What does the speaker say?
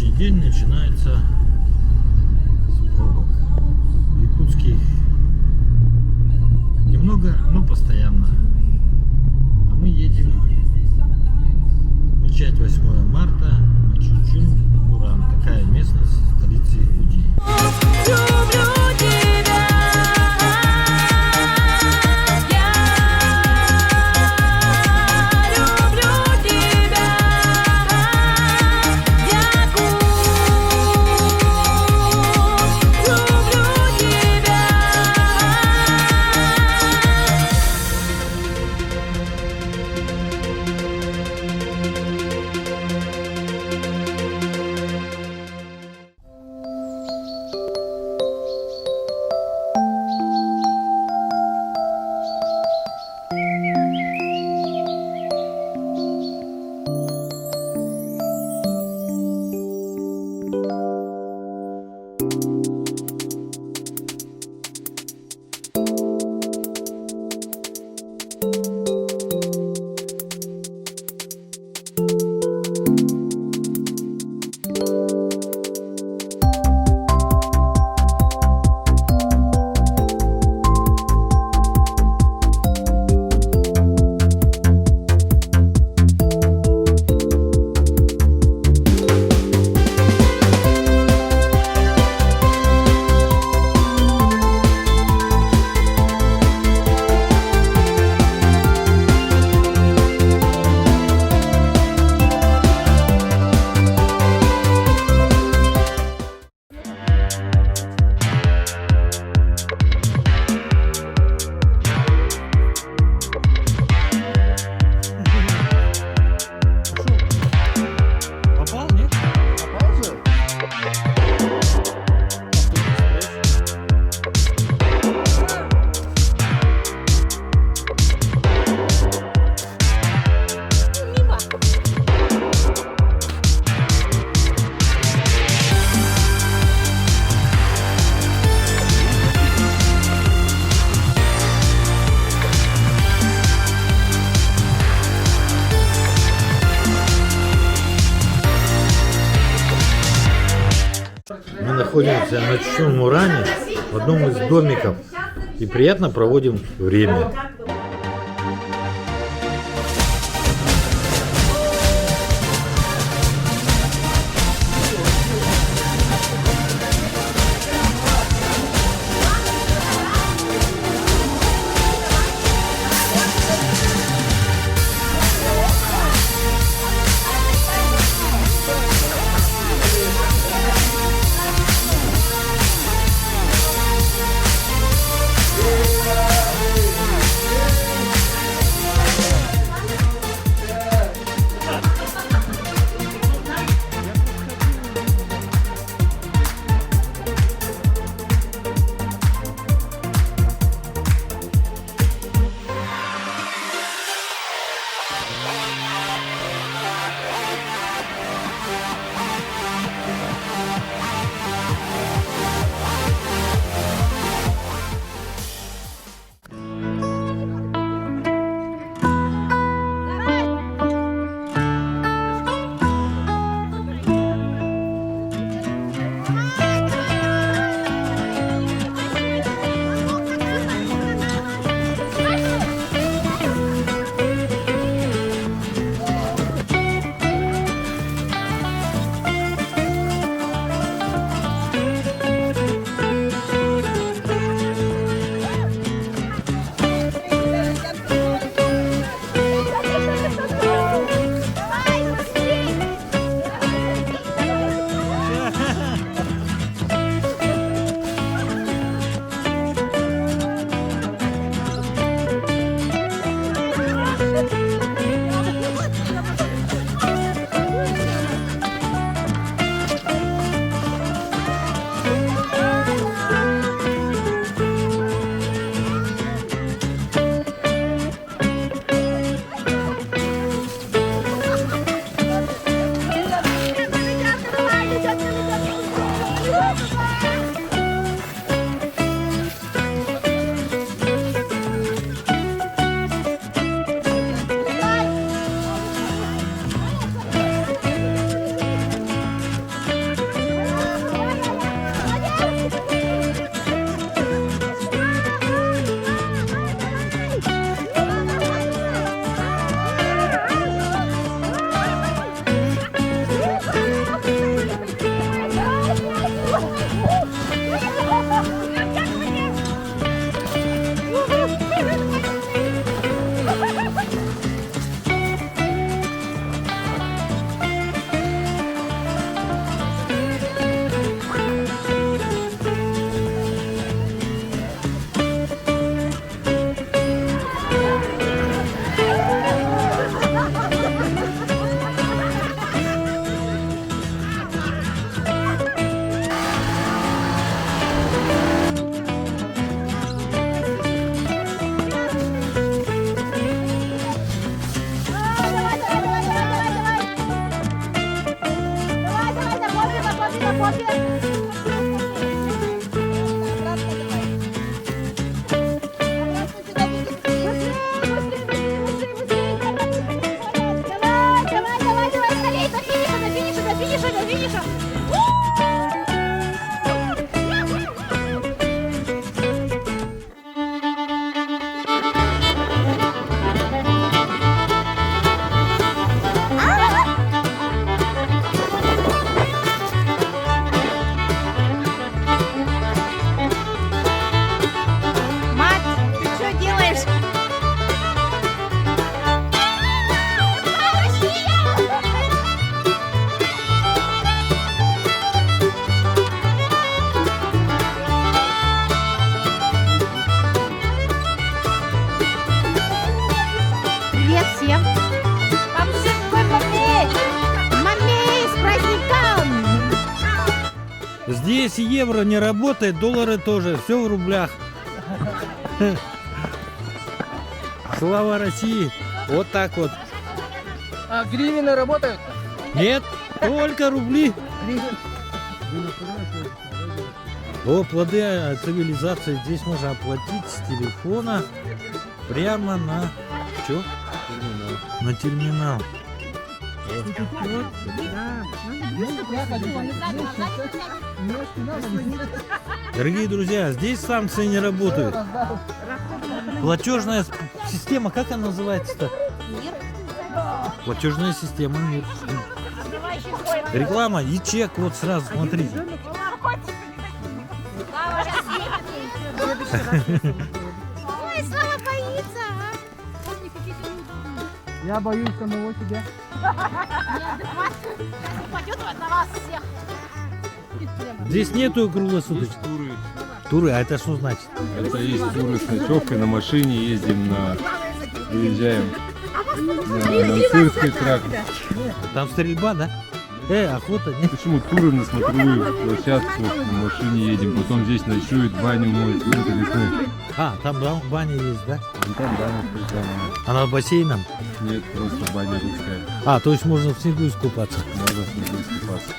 Рабочий день начинается с пробок. В Якутске немного, но постоянно. А мы едем отмечать 8 марта на Чучун-Уран. Такая местность столицы Уди. Мы находимся на Чучун-Уране, в одном из домиков, и приятно проводим время. Мать, ты что делаешь? Привет всем! Вам всем какой мамей! Мамей, с праздником! Здесь евро не работает, доллары тоже, все в рублях. Слава России! Вот так вот. А гривны работают? Нет, только рубли. О, плоды цивилизации. Здесь можно оплатить с телефона прямо на что? На терминал. Вот. Дорогие друзья, здесь санкции не работают. Платежная система, как она называется-то? Платежная система МИР. Реклама и чек, вот сразу, смотрите. Ой, Слава боится, а? Я боюсь самого себя. Упадет на вас всех. Здесь нету круглосуточных. Туры. Туры, а это что значит? Это есть туры с ночевкой, на машине ездим, выезжаем на цирковый тракт. Там стрельба, да? Охота, нет? Почему туры на смотровую площадку, на машине едем, потом здесь ночуют, баню моют, это весной. А, там баня есть, да? Вон там баня прикольная. Она бассейном? Нет, просто баня русская. А, то есть можно в снегу искупаться. Можно с ней искупаться.